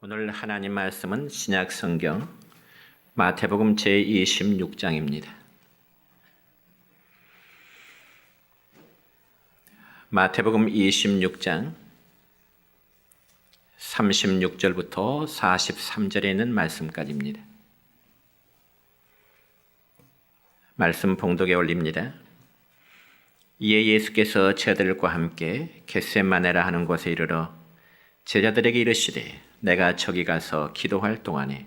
오늘 하나님 말씀은 신약 성경 마태복음 제26장입니다. 마태복음 26장 36절부터 43절에 있는 말씀까지입니다. 말씀 봉독에 올립니다. 이에 예수께서 제자들과 함께 겟세마네라 하는 곳에 이르러 제자들에게 이르시되 내가 저기 가서 기도할 동안에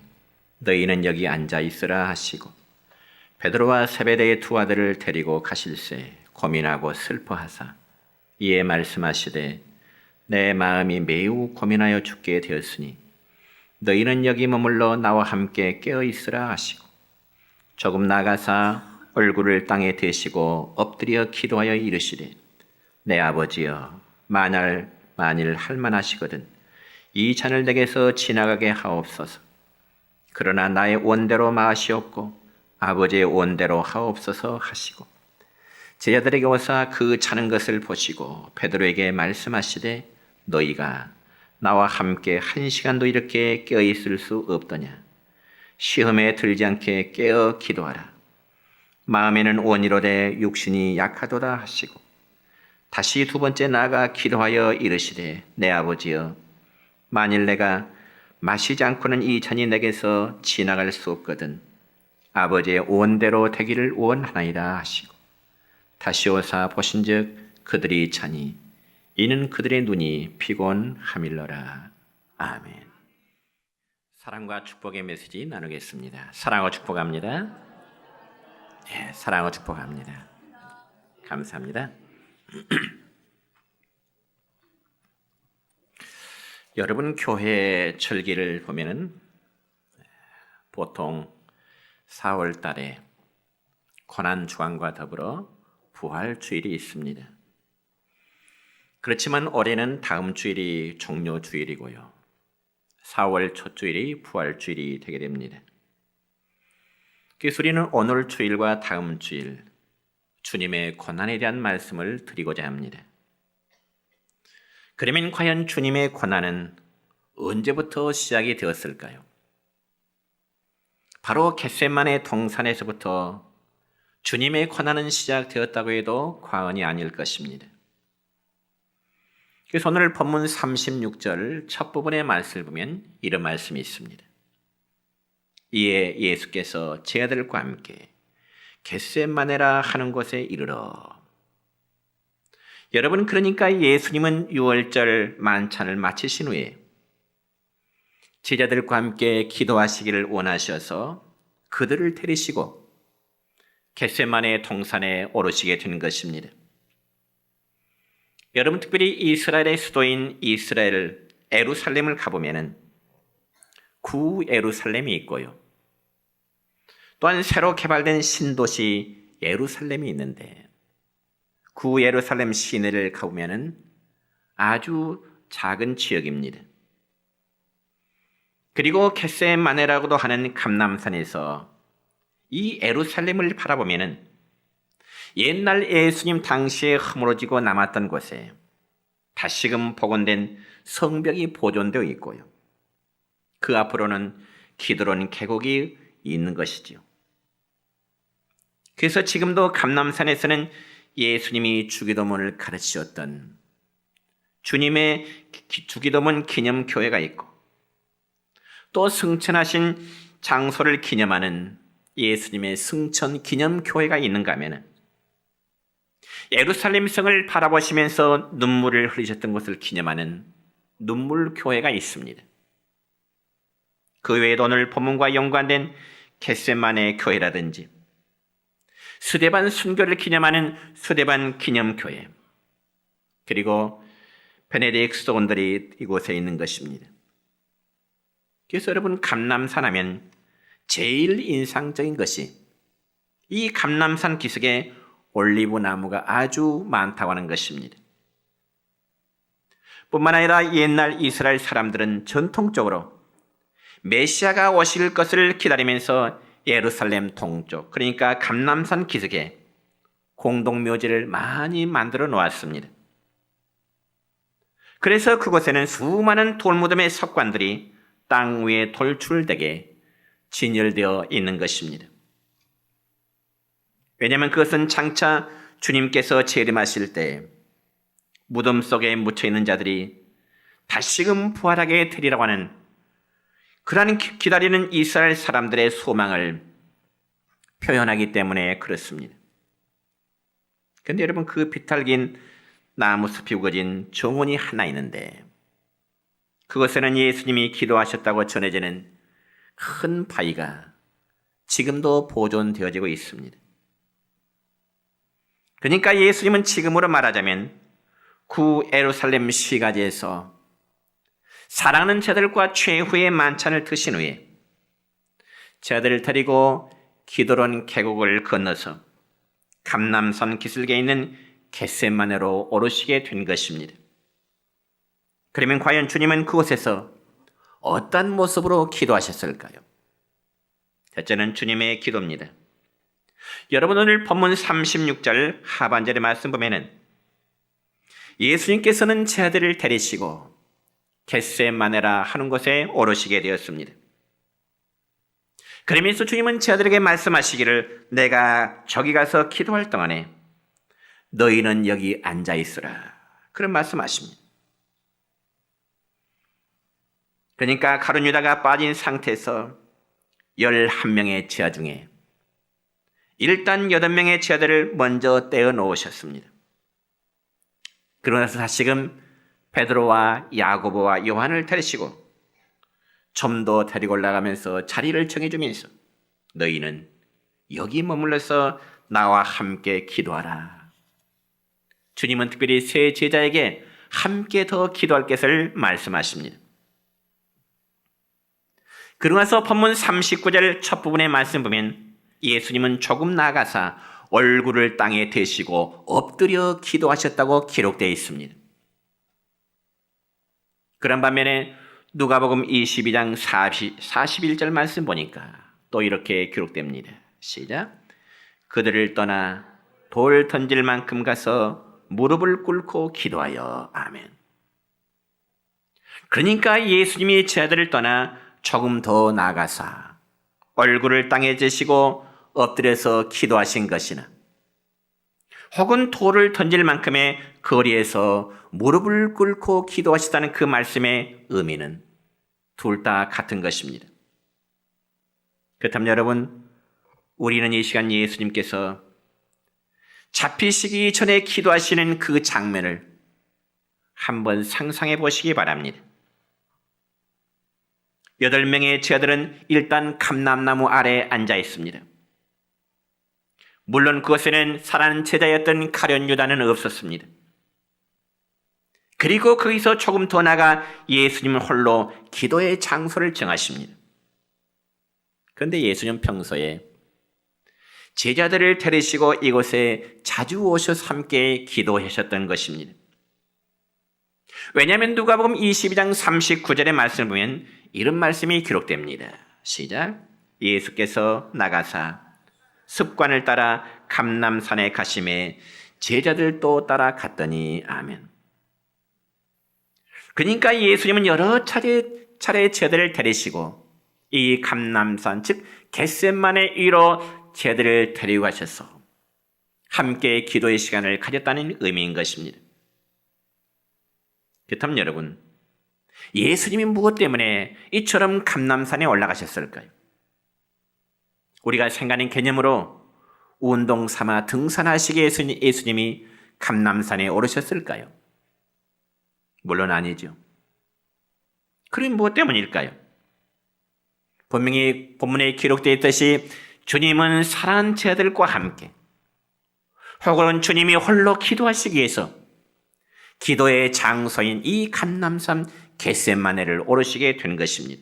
너희는 여기 앉아 있으라 하시고 베드로와 세베대의 두 아들을 데리고 가실새 고민하고 슬퍼하사 이에 말씀하시되 내 마음이 매우 고민하여 죽게 되었으니 너희는 여기 머물러 나와 함께 깨어 있으라 하시고 조금 나가사 얼굴을 땅에 대시고 엎드려 기도하여 이르시되 내 아버지여 만일 할만하시거든 이 잔을 내게서 지나가게 하옵소서. 그러나 나의 원대로 마시옵고 아버지의 원대로 하옵소서 하시고 제자들에게 오사 그 차는 것을 보시고 베드로에게 말씀하시되 너희가 나와 함께 1시간도 이렇게 깨어 있을 수 없더냐. 시험에 들지 않게 깨어 기도하라. 마음에는 원이로되 육신이 약하도다 하시고 다시 두 번째 나아가 기도하여 이르시되 내 아버지여 만일 내가 마시지 않고는 이 잔이 내게서 지나갈 수 없거든 아버지의 원대로 되기를 원하나이다 하시고 다시 오사 보신즉 그들이 자니 이는 그들의 눈이 피곤함일러라. 아멘. 사랑과 축복의 메시지 나누겠습니다. 사랑하고 축복합니다. 네, 사랑하고 축복합니다. 감사합니다. 여러분 교회 절기를 보면은 보통 4월 달에 고난주간과 더불어 부활주일이 있습니다. 그렇지만 올해는 다음 주일이 종료주일이고요. 4월 첫 주일이 부활주일이 되게 됩니다. 그래서 우리는 오늘 주일과 다음 주일 주님의 고난에 대한 말씀을 드리고자 합니다. 그러면 과연 주님의 고난은 언제부터 시작이 되었을까요? 바로 겟세마네 동산에서부터 주님의 고난은 시작되었다고 해도 과언이 아닐 것입니다. 그래서 오늘 본문 36절 첫 부분의 말씀을 보면 이런 말씀이 있습니다. 이에 예수께서 제자들과 함께 겟세마네라 하는 곳에 이르러. 여러분, 그러니까 예수님은 6월절 만찬을 마치신 후에 제자들과 함께 기도하시기를 원하셔서 그들을 데리시고 겟세마네 동산에 오르시게 된 것입니다. 여러분, 특별히 이스라엘의 수도인 이스라엘 예루살렘을 가보면은 구 예루살렘이 있고요. 또한 새로 개발된 신도시 예루살렘이 있는데 구 예루살렘 시내를 가보면은 아주 작은 지역입니다. 그리고 겟세마네라고도 하는 감람산에서 이 예루살렘을 바라보면은 옛날 예수님 당시에 허물어지고 남았던 곳에 다시금 복원된 성벽이 보존되어 있고요. 그 앞으로는 기드론 계곡이 있는 것이지요. 그래서 지금도 감람산에서는 예수님이 주기도문을 가르치셨던 주님의 주기도문 기념교회가 있고 또 승천하신 장소를 기념하는 예수님의 승천 기념교회가 있는가 하면 예루살렘 성을 바라보시면서 눈물을 흘리셨던 것을 기념하는 눈물교회가 있습니다. 그 외에도 오늘 본문과 연관된 겟세마네 교회라든지 스데반 순교를 기념하는 스데반 기념교회, 그리고 베네딕트 수도원들이 이곳에 있는 것입니다. 그래서 여러분, 감람산 하면 제일 인상적인 것이 이 감람산 기슭에 올리브 나무가 아주 많다고 하는 것입니다. 뿐만 아니라 옛날 이스라엘 사람들은 전통적으로 메시아가 오실 것을 기다리면서 예루살렘 동쪽, 그러니까 감람산 기슭에 공동묘지를 많이 만들어 놓았습니다. 그래서 그곳에는 수많은 돌무덤의 석관들이 땅 위에 돌출되게 진열되어 있는 것입니다. 왜냐하면 그것은 장차 주님께서 재림하실 때 무덤 속에 묻혀있는 자들이 다시금 부활하게 되리라고 하는 그러한 기다리는 이스라엘 사람들의 소망을 표현하기 때문에 그렇습니다. 그런데 여러분, 그 비탈긴 나무숲이 우거진 정원이 하나 있는데 그것에는 예수님이 기도하셨다고 전해지는 큰 바위가 지금도 보존되어지고 있습니다. 그러니까 예수님은 지금으로 말하자면 구 예루살렘 시가지에서 사랑하는 자들과 최후의 만찬을 드신 후에 자들을 데리고 기드론 계곡을 건너서 감람산 기슭에 있는 겟세마네로 오르시게 된 것입니다. 그러면 과연 주님은 그곳에서 어떤 모습으로 기도하셨을까요? 첫째는 주님의 기도입니다. 여러분, 오늘 본문 36절 하반절의 말씀 보면은 예수님께서는 제자들을 데리시고 겟세마네라 하는 곳에 오르시게 되었습니다. 그러면서 주님은 제자들에게 말씀하시기를 내가 저기 가서 기도할 동안에 너희는 여기 앉아 있으라. 그런 말씀하십니다. 그러니까 가룟 유다가 빠진 상태에서 11명의 제자 중에 일단 8명의 제자들을 먼저 떼어 놓으셨습니다. 그러나서 다시금 베드로와 야고보와 요한을 데리시고 좀 더 데리고 올라가면서 자리를 정해주면서 너희는 여기 머물러서 나와 함께 기도하라. 주님은 특별히 세 제자에게 함께 더 기도할 것을 말씀하십니다. 그러고 나서 본문 39절 첫 부분의 말씀 보면 예수님은 조금 나아가사 얼굴을 땅에 대시고 엎드려 기도하셨다고 기록되어 있습니다. 그런 반면에 누가복음 22장 41절 말씀 보니까 또 이렇게 기록됩니다. 시작. 그들을 떠나 돌 던질 만큼 가서 무릎을 꿇고 기도하여 아멘. 그러니까 예수님이 제자들을 떠나 조금 더 나아가사 얼굴을 땅에 대시고 엎드려서 기도하신 것이나 혹은 돌을 던질 만큼의 거리에서 무릎을 꿇고 기도하시다는 그 말씀의 의미는 둘 다 같은 것입니다. 그렇다면 여러분, 우리는 이 시간 예수님께서 잡히시기 전에 기도하시는 그 장면을 한번 상상해 보시기 바랍니다. 8명의 제자들은 일단 감람나무 아래에 앉아 있습니다. 물론 그곳에는 사랑하는 제자였던 가룟 유다는 없었습니다. 그리고 거기서 조금 더 나가 예수님은 홀로 기도의 장소를 정하십니다. 그런데 예수님은 평소에 제자들을 데리시고 이곳에 자주 오셔서 함께 기도하셨던 것입니다. 왜냐하면 누가복음 22장 39절의 말씀을 보면 이런 말씀이 기록됩니다. 시작. 예수께서 나가사 습관을 따라 감람산에 가심에 제자들도 따라 갔더니 아멘. 그러니까 예수님은 여러 차례 제자들을 데리시고 이 감람산 즉 겟세마네 위로 제자들을 데리고 가셔서 함께 기도의 시간을 가졌다는 의미인 것입니다. 그렇다면 여러분, 예수님이 무엇 때문에 이처럼 감람산에 올라가셨을까요? 우리가 생각하는 개념으로 운동 삼아 등산하시기에 예수님이 감람산에 오르셨을까요? 물론 아니죠. 그럼 무엇 때문일까요? 분명히 본문에 기록되어 있듯이 주님은 사랑하는 제자들과 함께 혹은 주님이 홀로 기도하시기 위해서 기도의 장소인 이 감람산 겟세마네를 오르시게 된 것입니다.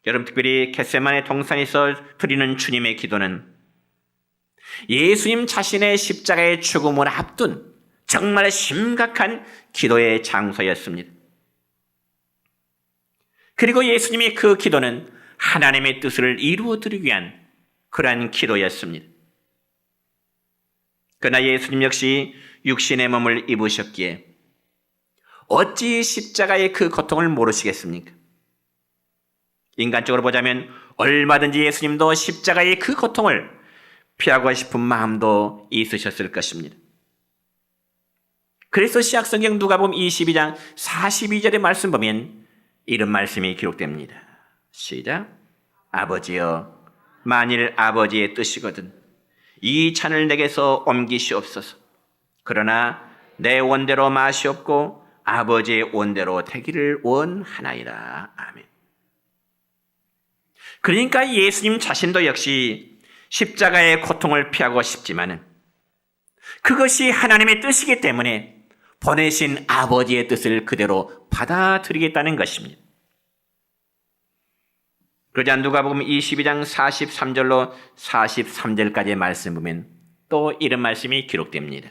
여러분, 특별히 겟세마네 동산에서 드리는 주님의 기도는 예수님 자신의 십자가의 죽음을 앞둔 정말 심각한 기도의 장소였습니다. 그리고 예수님의 그 기도는 하나님의 뜻을 이루어드리기 위한 그러한 기도였습니다. 그러나 예수님 역시 육신의 몸을 입으셨기에 어찌 십자가의 그 고통을 모르시겠습니까? 인간적으로 보자면 얼마든지 예수님도 십자가의 그 고통을 피하고 싶은 마음도 있으셨을 것입니다. 그래서 신약성경 누가복음 22장 42절의 말씀 보면 이런 말씀이 기록됩니다. 시작. 아버지여, 만일 아버지의 뜻이거든 이 잔을 내게서 옮기시옵소서. 그러나 내 원대로 마시옵고 아버지의 원대로 되기를 원하나이다. 아멘. 그러니까 예수님 자신도 역시 십자가의 고통을 피하고 싶지만은 그것이 하나님의 뜻이기 때문에 보내신 아버지의 뜻을 그대로 받아들이겠다는 것입니다. 그러자 누가복음 22장 43절로 43절까지의 말씀 보면 또 이런 말씀이 기록됩니다.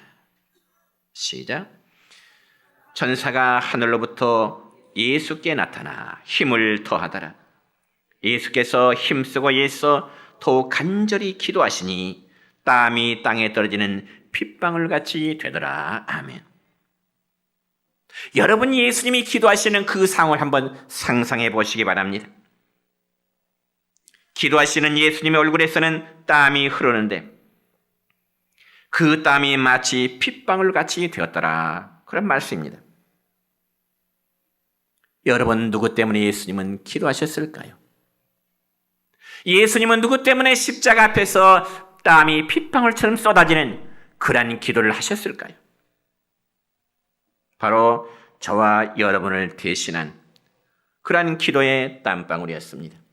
시작. 천사가 하늘로부터 예수께 나타나 힘을 더하더라. 예수께서 힘쓰고 예서 더욱 간절히 기도하시니 땀이 땅에 떨어지는 핏방울 같이 되더라. 아멘. 여러분, 예수님이 기도하시는 그 상황을 한번 상상해 보시기 바랍니다. 기도하시는 예수님의 얼굴에서는 땀이 흐르는데 그 땀이 마치 핏방울 같이 되었더라. 그런 말씀입니다. 여러분, 누구 때문에 예수님은 기도하셨을까요? 예수님은 누구 때문에 십자가 앞에서 땀이 핏방울처럼 쏟아지는 그러한 기도를 하셨을까요? 바로 저와 여러분을 대신한 그러한 기도의 땀방울이었습니다.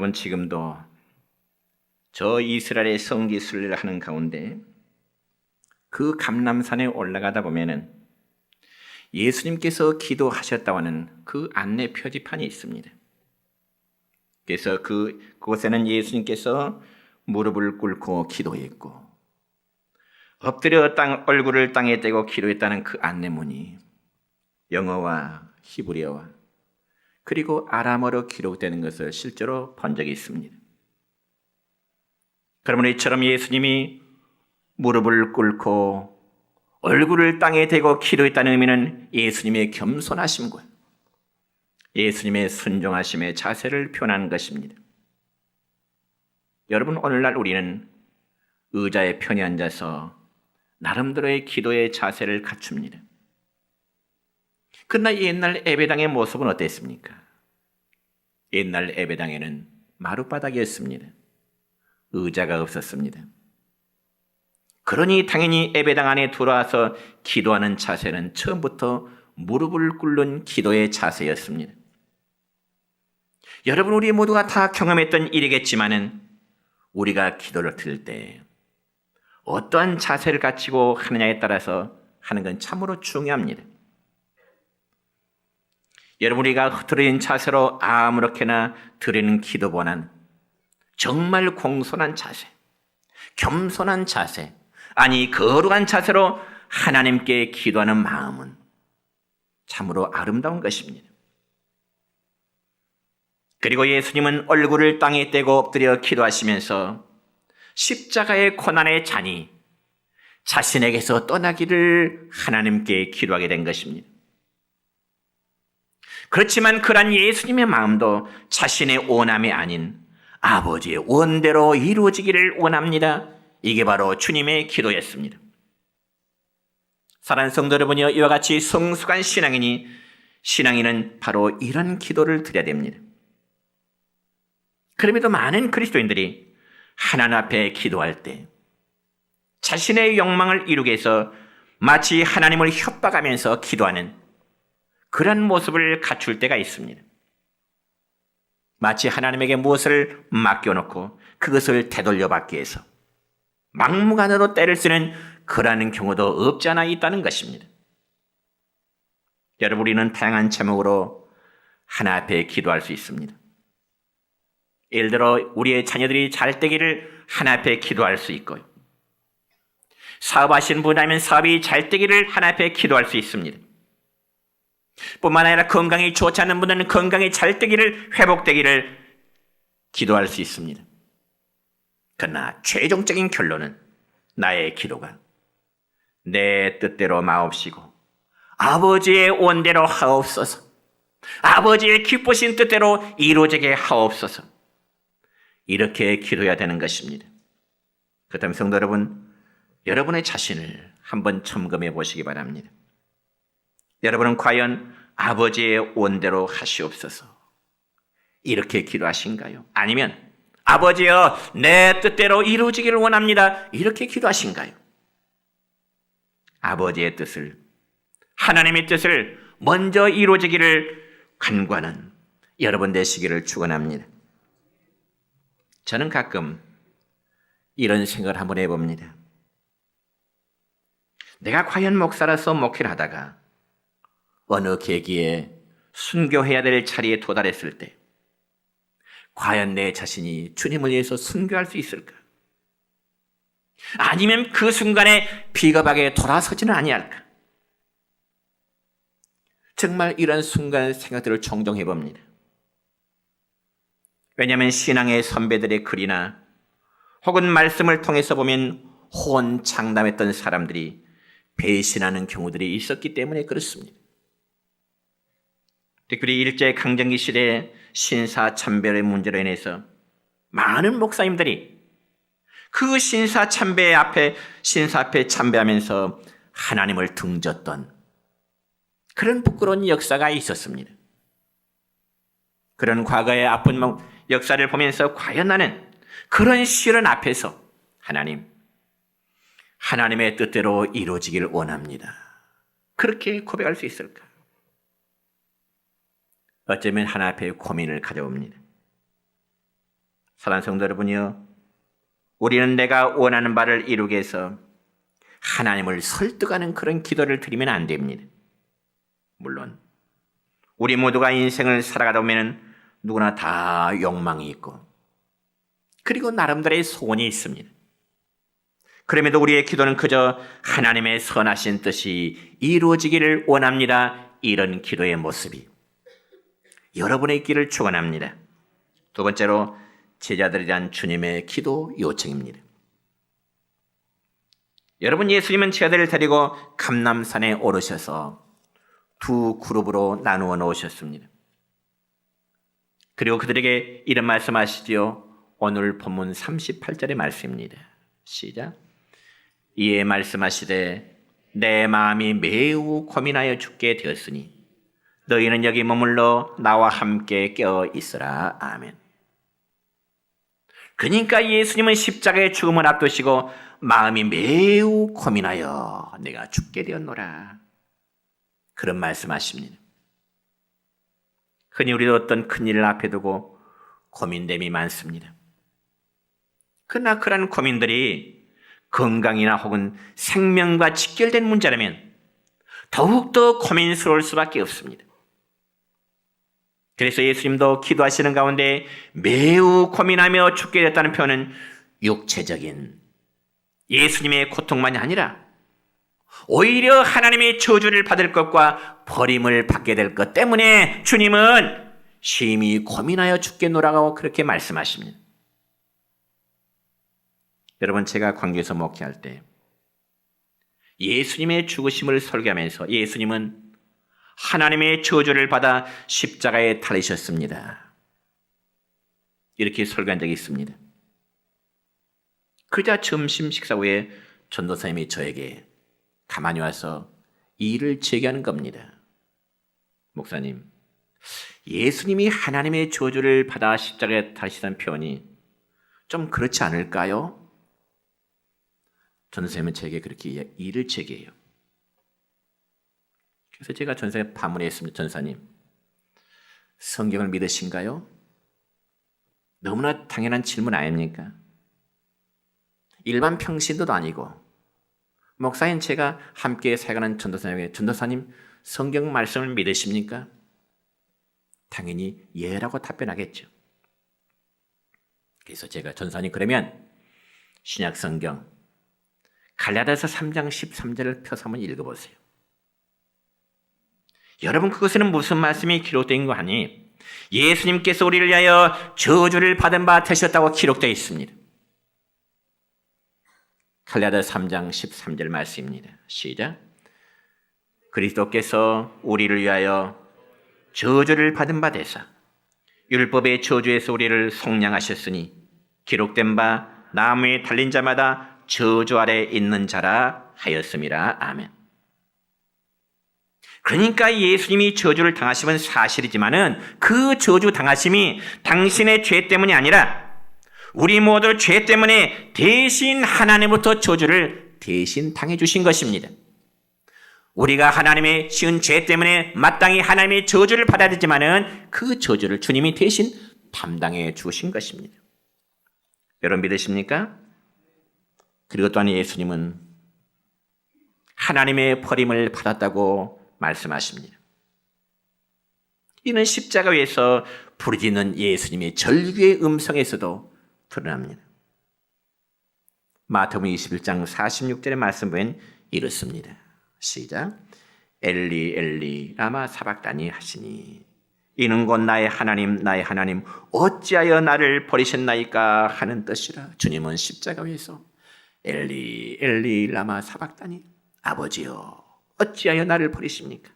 여러분, 지금도 저 이스라엘의 성지 순례를 하는 가운데 그 감람산에 올라가다 보면은 예수님께서 기도하셨다고 하는 그 안내 표지판이 있습니다. 그래서 그곳에는 예수님께서 무릎을 꿇고 기도했고 엎드려 얼굴을 땅에 떼고 기도했다는 그 안내문이 영어와 히브리어와 그리고 아람어로 기록되는 것을 실제로 본 적이 있습니다. 그러므로 이처럼 예수님이 무릎을 꿇고 얼굴을 땅에 대고 기도했다는 의미는 예수님의 겸손하심과 예수님의 순종하심의 자세를 표현하는 것입니다. 여러분, 오늘날 우리는 의자에 편히 앉아서 나름대로의 기도의 자세를 갖춥니다. 그러나 옛날 예배당의 모습은 어땠습니까? 옛날 예배당에는 마룻바닥이었습니다. 의자가 없었습니다. 그러니 당연히 예배당 안에 들어와서 기도하는 자세는 처음부터 무릎을 꿇는 기도의 자세였습니다. 여러분, 우리 모두가 다 경험했던 일이겠지만은 우리가 기도를 드릴 때 어떠한 자세를 갖추고 하느냐에 따라서 하는 건 참으로 중요합니다. 여러분, 우리가 흐트러진 자세로 아무렇게나 드리는 기도보다는 정말 공손한 자세, 겸손한 자세, 아니 거룩한 자세로 하나님께 기도하는 마음은 참으로 아름다운 것입니다. 그리고 예수님은 얼굴을 땅에 떼고 엎드려 기도하시면서 십자가의 고난의 잔이 자신에게서 떠나기를 하나님께 기도하게 된 것입니다. 그렇지만 그런 예수님의 마음도 자신의 원함이 아닌 아버지의 원대로 이루어지기를 원합니다. 이게 바로 주님의 기도였습니다. 사랑하는 성도 여러분이여, 이와 같이 성숙한 신앙인은 바로 이런 기도를 드려야 됩니다. 그럼에도 많은 그리스도인들이 하나님 앞에 기도할 때 자신의 욕망을 이루기 위해서 마치 하나님을 협박하면서 기도하는 그런 모습을 갖출 때가 있습니다. 마치 하나님에게 무엇을 맡겨놓고 그것을 되돌려받기 위해서 막무가내로 때를 쓰는 그러한 경우도 없지 않아 있다는 것입니다. 여러분, 우리는 다양한 제목으로 하나님 앞에 기도할 수 있습니다. 예를 들어 우리의 자녀들이 잘 되기를 하나님 앞에 기도할 수 있고요. 사업하시는 분이라면 사업이 잘 되기를 하나님 앞에 기도할 수 있습니다. 뿐만 아니라 건강이 좋지 않은 분들은 건강이 잘 되기를, 회복되기를 기도할 수 있습니다. 그러나 최종적인 결론은 나의 기도가 내 뜻대로 마옵시고 아버지의 원대로 하옵소서, 아버지의 기쁘신 뜻대로 이루어지게 하옵소서, 이렇게 기도해야 되는 것입니다. 그렇다면 성도 여러분, 여러분의 자신을 한번 점검해 보시기 바랍니다. 여러분은 과연 아버지의 원대로 하시옵소서 이렇게 기도하신가요? 아니면 아버지여 내 뜻대로 이루어지기를 원합니다 이렇게 기도하신가요? 아버지의 뜻을, 하나님의 뜻을 먼저 이루어지기를 간구하는 여러분 되시기를 축원합니다. 저는 가끔 이런 생각을 한번 해봅니다. 내가 과연 목사로서 목회를 하다가 어느 계기에 순교해야 될 자리에 도달했을 때 과연 내 자신이 주님을 위해서 순교할 수 있을까? 아니면 그 순간에 비겁하게 돌아서지는 아니할까? 정말 이런 순간 생각들을 종종 해봅니다. 왜냐하면 신앙의 선배들의 글이나 혹은 말씀을 통해서 보면 호언장담했던 사람들이 배신하는 경우들이 있었기 때문에 그렇습니다. 특별히 일제 강점기 시대의 신사참배의 문제로 인해서 많은 목사님들이 그 신사 앞에 참배하면서 하나님을 등졌던 그런 부끄러운 역사가 있었습니다. 그런 과거의 아픈 역사를 보면서 과연 나는 그런 시련 앞에서 하나님의 뜻대로 이루어지기를 원합니다, 그렇게 고백할 수 있을까? 어쩌면 하나님 앞에 고민을 가져옵니다. 사랑하는 성도 여러분이요, 우리는 내가 원하는 바를 이루기 위해서 하나님을 설득하는 그런 기도를 드리면 안 됩니다. 물론 우리 모두가 인생을 살아가다 보면 누구나 다 욕망이 있고 그리고 나름대로의 소원이 있습니다. 그럼에도 우리의 기도는 그저 하나님의 선하신 뜻이 이루어지기를 원합니다. 이런 기도의 모습이 여러분의 있기를 축원합니다. 두 번째로 제자들에 대한 주님의 기도 요청입니다. 여러분, 예수님은 제자들을 데리고 감람산에 오르셔서 두 그룹으로 나누어 놓으셨습니다. 그리고 그들에게 이런 말씀하시지요. 오늘 본문 38절의 말씀입니다. 시작. 이에 말씀하시되 내 마음이 매우 고민하여 죽게 되었으니 너희는 여기 머물러 나와 함께 깨어 있으라. 아멘. 그러니까 예수님은 십자가의 죽음을 앞두시고 마음이 매우 고민하여 내가 죽게 되었노라. 그런 말씀하십니다. 흔히 우리도 어떤 큰일을 앞에 두고 고민됨이 많습니다. 그러나 그런 고민들이 건강이나 혹은 생명과 직결된 문제라면 더욱더 고민스러울 수밖에 없습니다. 그래서 예수님도 기도하시는 가운데 매우 고민하며 죽게 됐다는 표현은 육체적인 예수님의 고통만이 아니라 오히려 하나님의 저주를 받을 것과 버림을 받게 될 것 때문에 주님은 심히 고민하여 죽겠노라고 그렇게 말씀하십니다. 여러분, 제가 광주에서 목회할 때 예수님의 죽으심을 설교하면서 예수님은 하나님의 저주를 받아 십자가에 달리셨습니다. 이렇게 설교한 적이 있습니다. 그자 점심 식사 후에 전도사님이 저에게 가만히 와서 이 일을 제기하는 겁니다. 목사님, 예수님이 하나님의 저주를 받아 십자가에 달리시다는 표현이 좀 그렇지 않을까요? 전도사님은 제게 그렇게 일을 제기해요. 그래서 제가 전사에 반문했습니다. 전사님, 성경을 믿으신가요? 너무나 당연한 질문 아닙니까? 일반 평신도도 아니고 목사인 제가 함께 사역하는 전도사님에게 전도사님, 성경 말씀을 믿으십니까? 당연히 예라고 답변하겠죠. 그래서 제가 전도사님, 그러면 신약 성경 갈라디아서 3장 13절을 펴서 한번 읽어보세요. 여러분, 그것에는 무슨 말씀이 기록된 거 아니? 예수님께서 우리를 위하여 저주를 받은 바 되셨다고 기록되어 있습니다. 갈라디아서 3장 13절 말씀입니다. 시작. 그리스도께서 우리를 위하여 저주를 받은 바 되사 율법의 저주에서 우리를 속량하셨으니 기록된 바 나무에 달린 자마다 저주 아래 있는 자라 하였음이라. 아멘. 그러니까 예수님이 저주를 당하심은 사실이지만은 그 저주 당하심이 당신의 죄 때문이 아니라 우리 모두 죄 때문에 대신 하나님부터 저주를 대신 당해 주신 것입니다. 우리가 하나님의 지은 죄 때문에 마땅히 하나님의 저주를 받아야 되지만은 그 저주를 주님이 대신 담당해 주신 것입니다. 여러분, 믿으십니까? 그리고 또한 예수님은 하나님의 버림을 받았다고 말씀하십니다. 이는 십자가 위에서 부르짖는 예수님의 절규의 음성에서도 드러납니다. 마태복음 21장 46절의 말씀 보면 이렇습니다. 시작. 엘리 엘리 라마 사박다니 하시니 이는 곧 나의 하나님 어찌하여 나를 버리셨나이까 하는 뜻이라. 주님은 십자가 위에서 엘리 엘리 라마 사박다니, 아버지여 어찌하여 나를 버리십니까?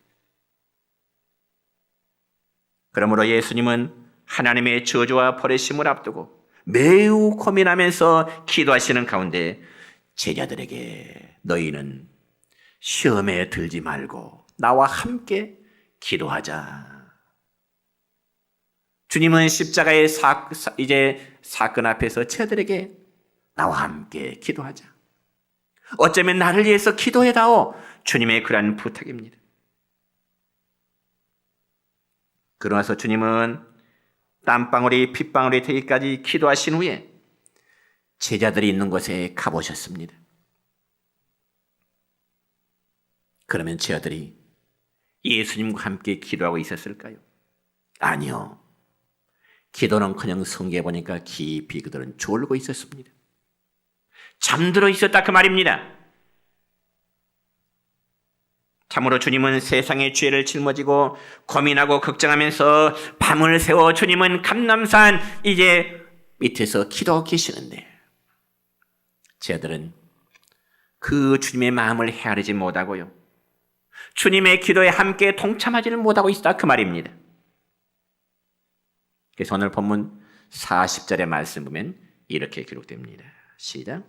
그러므로 예수님은 하나님의 저주와 버리심을 앞두고 매우 고민하면서 기도하시는 가운데 제자들에게 너희는 시험에 들지 말고 나와 함께 기도하자. 주님은 십자가의 사건 앞에서 제자들에게 나와 함께 기도하자. 어쩌면 나를 위해서 기도해다오. 주님의 그러한 부탁입니다. 그러나서 주님은 땀방울이 핏방울이 되기까지 기도하신 후에 제자들이 있는 곳에 가보셨습니다. 그러면 제자들이 예수님과 함께 기도하고 있었을까요? 아니요. 기도는커녕 성경에 보니까 깊이 그들은 졸고 있었습니다. 잠들어 있었다 그 말입니다. 참으로 주님은 세상의 죄를 짊어지고 고민하고 걱정하면서 밤을 새워 주님은 감람산 이제 밑에서 기도하고 계시는데 저들은 그 주님의 마음을 헤아리지 못하고요. 주님의 기도에 함께 동참하지를 못하고 있다 그 말입니다. 그래서 오늘 본문 40절의 말씀 보면 이렇게 기록됩니다. 시작.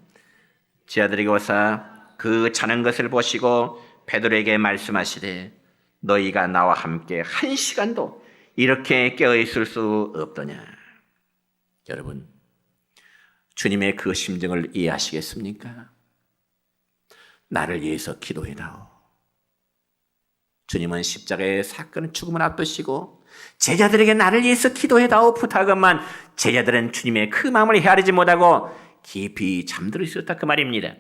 제 아들에게 오사 그 자는 것을 보시고 베드로에게 말씀하시되 너희가 나와 함께 한 시간도 이렇게 깨어있을 수 없더냐. 여러분, 주님의 그 심정을 이해하시겠습니까? 나를 위해서 기도해다오. 주님은 십자가의 사건 죽음을 앞두시고 제자들에게 나를 위해서 기도해다오 부탁하건만 제자들은 주님의 그 마음을 헤아리지 못하고 깊이 잠들어 있었다 그 말입니다.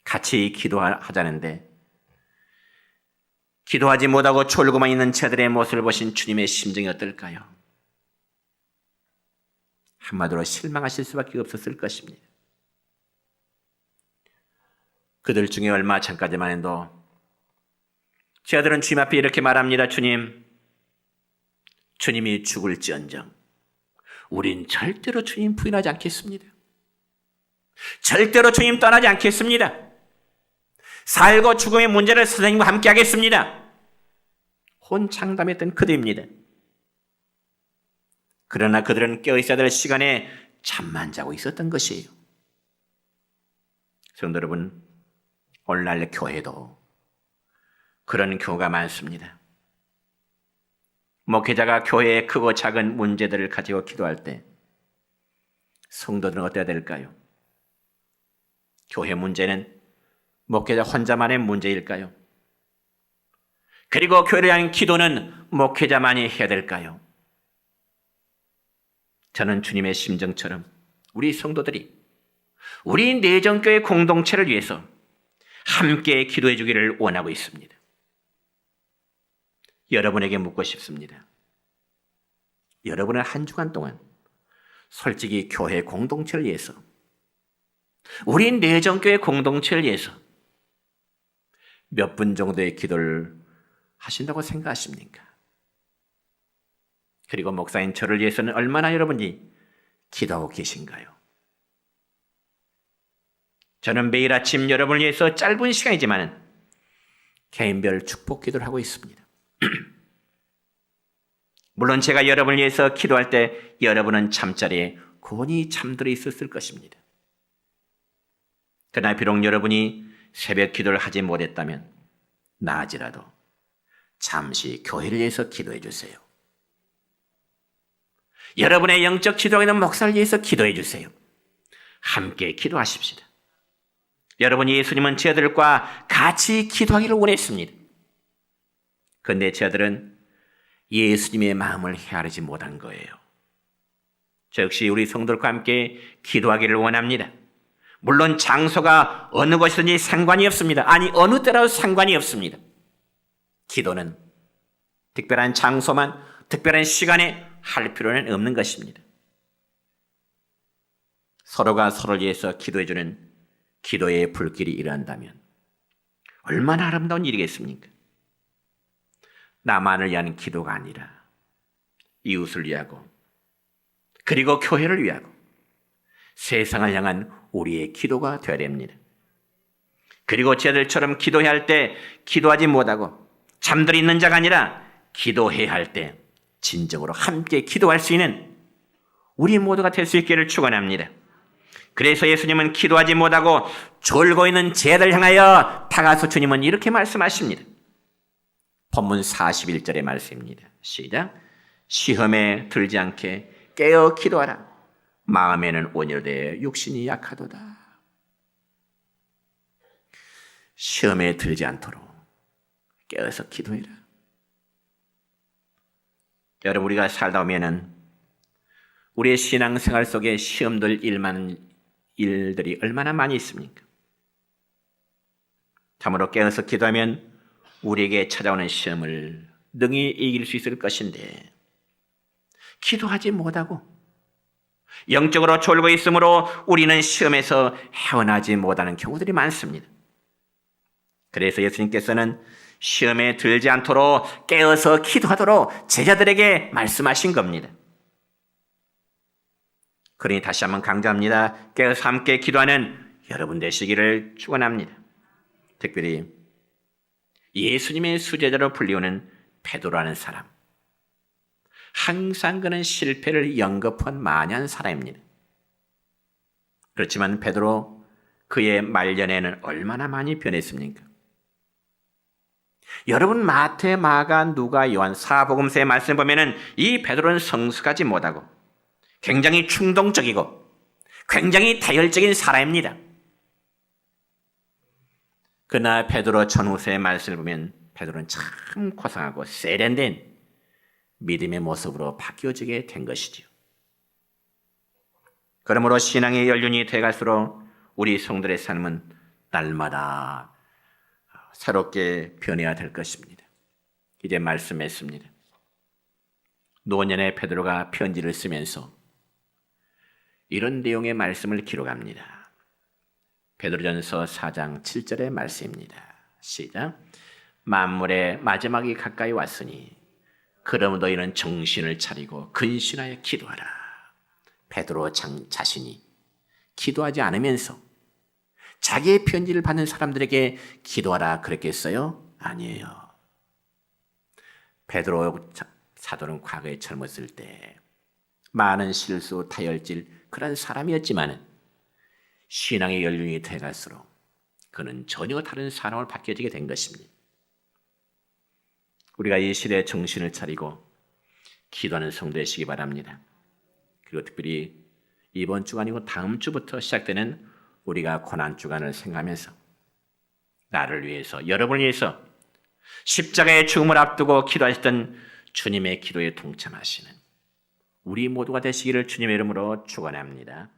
같이 기도하자는데 기도하지 못하고 졸고만 있는 제자들의 모습을 보신 주님의 심정이 어떨까요? 한마디로 실망하실 수밖에 없었을 것입니다. 그들 중에 얼마 전까지만 해도 제자들은 주님 앞에 이렇게 말합니다. 주님이 죽을지언정 우린 절대로 주님 부인하지 않겠습니다. 절대로 주님 떠나지 않겠습니다. 살고 죽음의 문제를 선생님과 함께 하겠습니다. 혼창담했던 그들입니다. 그러나 그들은 깨어있어야 될 시간에 잠만 자고 있었던 것이에요. 성도 여러분, 오늘날 교회도 그런 교회가 많습니다. 목회자가 교회의 크고 작은 문제들을 가지고 기도할 때 성도들은 어때야 될까요? 교회 문제는 목회자 혼자만의 문제일까요? 그리고 교회를 향한 기도는 목회자만이 해야 될까요? 저는 주님의 심정처럼 우리 성도들이 우리 내정교회 공동체를 위해서 함께 기도해 주기를 원하고 있습니다. 여러분에게 묻고 싶습니다. 여러분은 한 주간 동안 솔직히 교회 공동체를 위해서 우리 내정교회 공동체를 위해서 몇 분 정도의 기도를 하신다고 생각하십니까? 그리고 목사인 저를 위해서는 얼마나 여러분이 기도하고 계신가요? 저는 매일 아침 여러분을 위해서 짧은 시간이지만 개인별 축복 기도를 하고 있습니다. 물론 제가 여러분을 위해서 기도할 때 여러분은 잠자리에 곤히 잠들어 있었을 것입니다. 그러나 비록 여러분이 새벽 기도를 하지 못했다면 낮이라도 잠시 교회를 위해서 기도해 주세요. 여러분의 영적 지도하고 있는 목사를 위해서 기도해 주세요. 함께 기도하십시다. 여러분, 예수님은 제 아들과 같이 기도하기를 원했습니다. 그런데 제 아들은 예수님의 마음을 헤아리지 못한 거예요. 저 역시 우리 성도들과 함께 기도하기를 원합니다. 물론 장소가 어느 곳이든지 상관이 없습니다. 아니, 어느 때라도 상관이 없습니다. 기도는 특별한 장소만, 특별한 시간에 할 필요는 없는 것입니다. 서로가 서로를 위해서 기도해주는 기도의 불길이 일어난다면 얼마나 아름다운 일이겠습니까? 나만을 위한 기도가 아니라 이웃을 위하고 그리고 교회를 위하고 세상을 향한 우리의 기도가 되어야 됩니다. 그리고 쟤들처럼 기도해야 할 때 기도하지 못하고 잠들어 있는 자가 아니라 기도해야 할 때 진정으로 함께 기도할 수 있는 우리 모두가 될 수 있기를 축원합니다. 그래서 예수님은 기도하지 못하고 졸고 있는 쟤들 향하여 다가서 주님은 이렇게 말씀하십니다. 본문 41절의 말씀입니다. 시작. 시험에 들지 않게 깨어 기도하라. 마음에는 온유되 육신이 약하도다. 시험에 들지 않도록 깨어서 기도해라. 여러분, 우리가 살다 보면은 우리의 신앙생활 속에 시험들 일들이 얼마나 많이 있습니까? 참으로 깨어서 기도하면 우리에게 찾아오는 시험을 능히 이길 수 있을 것인데 기도하지 못하고 영적으로 졸고 있으므로 우리는 시험에서 헤어나지 못하는 경우들이 많습니다. 그래서 예수님께서는 시험에 들지 않도록 깨어서 기도하도록 제자들에게 말씀하신 겁니다. 그러니 다시 한번 강조합니다. 깨어서 함께 기도하는 여러분 되시기를 축원합니다. 특별히 예수님의 수제자로 불리우는 베드로라는 사람, 항상 그는 실패를 연거푸한 만약한 사람입니다. 그렇지만 베드로 그의 말년에는 얼마나 많이 변했습니까? 여러분 마태, 마가, 누가, 요한 사복음서의 말씀을 보면은 이 베드로는 성숙하지 못하고 굉장히 충동적이고 굉장히 다혈적인 사람입니다. 그러나 베드로 전후서의 말씀을 보면 베드로는 참 고상하고 세련된 믿음의 모습으로 바뀌어지게 된 것이지요. 그러므로 신앙의 연륜이 돼갈수록 우리 성도의 삶은 날마다 새롭게 변해야 될 것입니다. 이제 말씀했습니다. 노년의 베드로가 편지를 쓰면서 이런 내용의 말씀을 기록합니다. 베드로전서 4장 7절의 말씀입니다. 시작. 만물의 마지막이 가까이 왔으니 그러므로 너희는 정신을 차리고 근신하여 기도하라. 베드로 자신이 기도하지 않으면서 자기의 편지를 받는 사람들에게 기도하라 그랬겠어요? 아니에요. 베드로 사도는 과거에 젊었을 때 많은 실수, 다혈질 그런 사람이었지만 신앙의 연륜이 돼갈수록 그는 전혀 다른 사람을 바뀌어지게 된 것입니다. 우리가 이 시대에 정신을 차리고 기도하는 성도 되시기 바랍니다. 그리고 특별히 이번 주가 아니고 다음 주부터 시작되는 우리가 고난주간을 생각하면서 나를 위해서, 여러분을 위해서 십자가의 죽음을 앞두고 기도하셨던 주님의 기도에 동참하시는 우리 모두가 되시기를 주님의 이름으로 축원합니다.